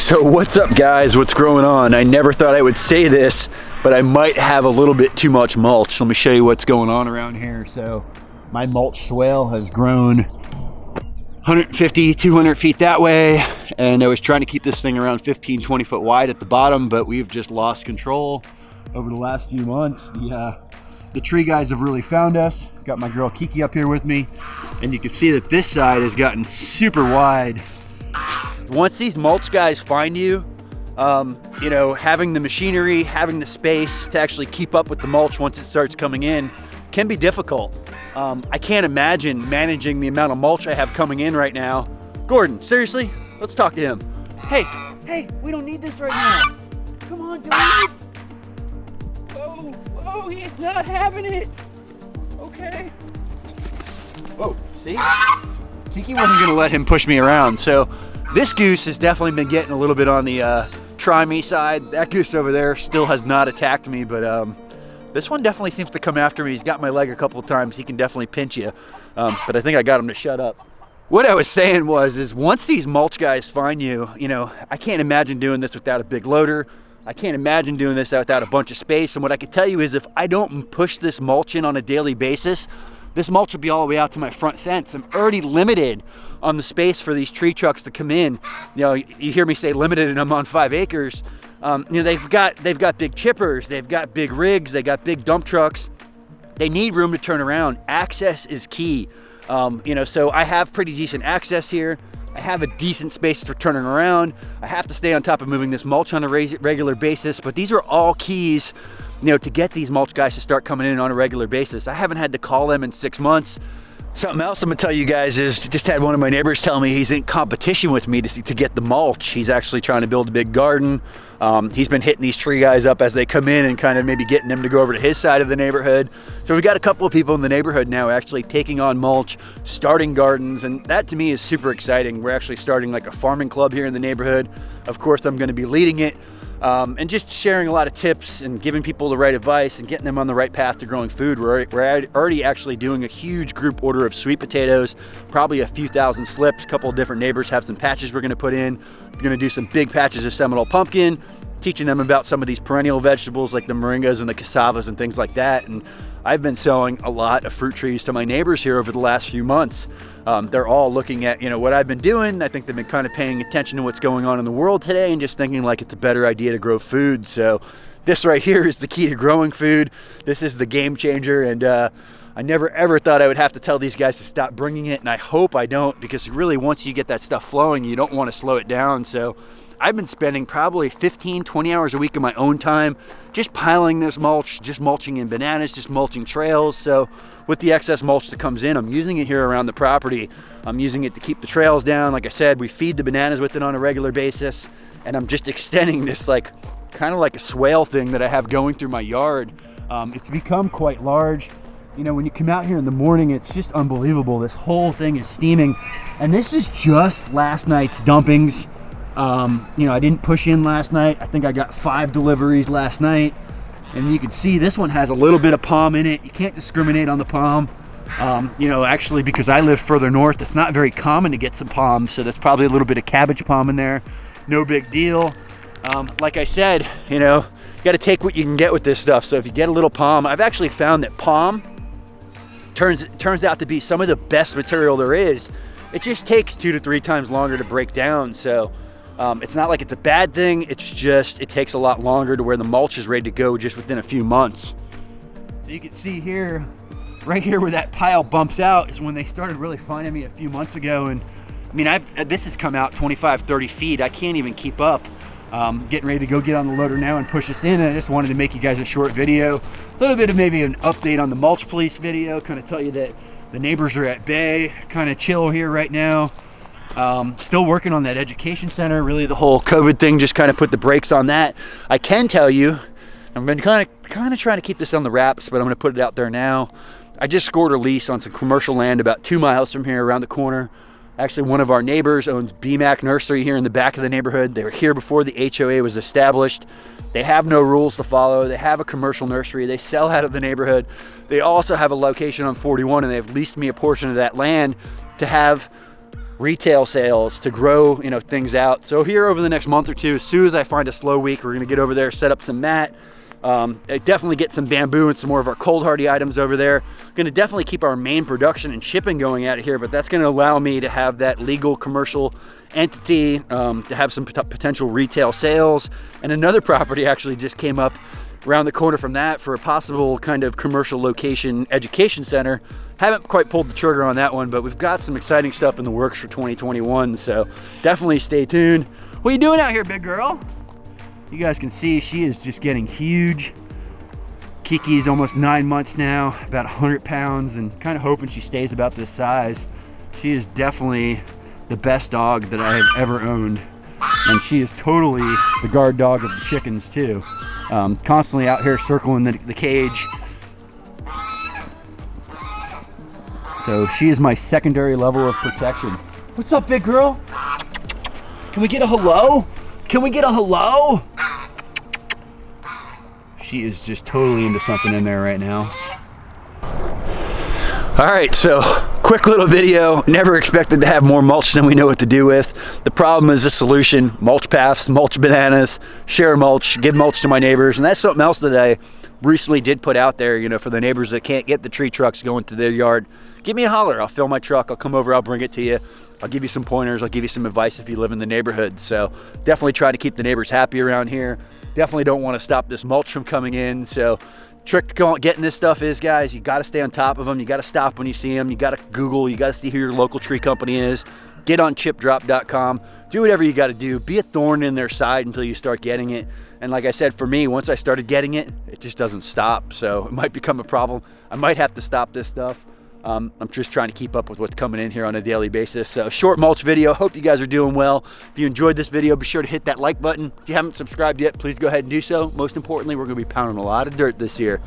So what's up guys, what's going on? I never thought I would say this, but I might have a little bit too much mulch. Let me show you what's going on around here. So my mulch swale has grown 150, 200 feet that way, and I was trying to keep this thing around 15, 20 foot wide at the bottom, but we've just lost control over the last few months. The tree guys have really found us. Got my girl Kiki up here with me, and you can see that this side has gotten super wide. Once these mulch guys find you, you know, having the machinery, having the space to actually keep up with the mulch once it starts coming in can be difficult. I can't imagine managing the amount of mulch I have coming in right now. Gordon, seriously, let's talk to him. Hey, we don't need this right now. Come on, dude. Oh, he's not having it. Okay. Whoa, see? Kiki wasn't gonna let him push me around, so this goose has definitely been getting a little bit on the try me side. That goose over there still has not attacked me, but this one definitely seems to come after me. He's got my leg a couple of times. He can definitely pinch you, but I think I got him to shut up. What I was saying is once these mulch guys find you, you know, I can't imagine doing this without a big loader. I can't imagine doing this without a bunch of space. And what I can tell you is if I don't push this mulch in on a daily basis, this mulch will be all the way out to my front fence. I'm already limited on the space for these tree trucks to come in. You know, you hear me say limited and I'm on 5 acres. You know, they've got big chippers, they've got big rigs, they got big dump trucks. They need room to turn around. Access is key. You know, so I have pretty decent access here. I have a decent space for turning around. I have to stay on top of moving this mulch on a regular basis, but these are all keys, you know, to get these mulch guys to start coming in on a regular basis. I haven't had to call them in 6 months. Something else I'm gonna tell you guys is, just had one of my neighbors tell me he's in competition with me to get the mulch. He's actually trying to build a big garden. He's been hitting these tree guys up as they come in and kind of maybe getting them to go over to his side of the neighborhood. So we've got a couple of people in the neighborhood now actually taking on mulch, starting gardens, and that to me is super exciting. We're actually starting like a farming club here in the neighborhood. Of course, I'm gonna be leading it. And just sharing a lot of tips and giving people the right advice and getting them on the right path to growing food. We're already actually doing a huge group order of sweet potatoes, probably a few thousand slips. A couple of different neighbors have some patches we're gonna put in. We're gonna do some big patches of Seminole pumpkin, teaching them about some of these perennial vegetables like the moringas and the cassavas and things like that. And I've been selling a lot of fruit trees to my neighbors here over the last few months. They're all looking at, you know, what I've been doing. I think they've been kind of paying attention to what's going on in the world today and just thinking like it's a better idea to grow food. So this right here is the key to growing food. This is the game changer. And I never ever thought I would have to tell these guys to stop bringing it. And I hope I don't, because really once you get that stuff flowing, you don't want to slow it down. So I've been spending probably 15, 20 hours a week of my own time just piling this mulch, just mulching in bananas, just mulching trails. So with the excess mulch that comes in, I'm using it here around the property. I'm using it to keep the trails down. Like I said, we feed the bananas with it on a regular basis, and I'm just extending this like kind of like a swale thing that I have going through my yard. It's become quite large. You know, when you come out here in the morning, it's just unbelievable. This whole thing is steaming, and this is just last night's dumpings. You know, I didn't push in last night. I think I got 5 deliveries last night. And you can see this one has a little bit of palm in it. You can't discriminate on the palm. You know, actually, because I live further north, it's not very common to get some palm. So there's probably a little bit of cabbage palm in there. No big deal. Like I said, you know, you got to take what you can get with this stuff. So if you get a little palm, I've actually found that palm turns out to be some of the best material there is. It just takes 2 to 3 times longer to break down. So it's not like it's a bad thing. It's just, it takes a lot longer to where the mulch is ready to go just within a few months. So you can see here, right here where that pile bumps out is when they started really finding me a few months ago. And I mean, this has come out 25, 30 feet. I can't even keep up. Getting ready to go get on the loader now and push this in. And I just wanted to make you guys a short video, a little bit of maybe an update on the mulch police video, kind of tell you that the neighbors are at bay, kind of chill here right now. Still working on that education center. Really, the whole COVID thing just kind of put the brakes on that. I can tell you, I've been kind of trying to keep this on the wraps, but I'm going to put it out there now. I just scored a lease on some commercial land about 2 miles from here around the corner. Actually, one of our neighbors owns BMAC Nursery here in the back of the neighborhood. They were here before the HOA was established. They have no rules to follow. They have a commercial nursery. They sell out of the neighborhood. They also have a location on 41, and they've leased me a portion of that land to have retail sales to grow, you know, things out. So here over the next month or two, as soon as I find a slow week, we're gonna get over there, set up some mat, definitely get some bamboo and some more of our cold hardy items over there. Gonna definitely keep our main production and shipping going out of here, but that's gonna allow me to have that legal commercial entity, to have some potential retail sales. And another property actually just came up around the corner from that for a possible kind of commercial location education center. Haven't quite pulled the trigger on that one, but we've got some exciting stuff in the works for 2021, so definitely stay tuned. What are you doing out here, big girl? You guys can see she is just getting huge. Kiki's almost 9 months now, about 100 pounds, and kind of hoping she stays about this size. She is definitely the best dog that I have ever owned, and she is totally the guard dog of the chickens too. Constantly out here circling the cage. So she is my secondary level of protection. What's up, big girl? Can we get a hello? Can we get a hello? She is just totally into something in there right now. All right, so quick little video. Never expected to have more mulch than we know what to do with. The problem is the solution: mulch paths, mulch bananas, share mulch, give mulch to my neighbors. And that's something else that I recently did put out there, you know, for the neighbors that can't get the tree trucks going to their yard. Give me a holler. I'll fill my truck. I'll come over. I'll bring it to you. I'll give you some pointers. I'll give you some advice if you live in the neighborhood. So definitely try to keep the neighbors happy around here. Definitely don't want to stop this mulch from coming in. So trick to getting this stuff is, guys, you got to stay on top of them. You got to stop when you see them. You got to Google. You got to see who your local tree company is. Get on chipdrop.com. Do whatever you got to do. Be a thorn in their side until you start getting it. And like I said, for me, once I started getting it, it just doesn't stop. So it might become a problem. I might have to stop this stuff. I'm just trying to keep up with what's coming in here on a daily basis. So short mulch video. Hope you guys are doing well. If you enjoyed this video, be sure to hit that like button. If you haven't subscribed yet, please go ahead and do so. Most importantly, we're going to be pounding a lot of dirt this year.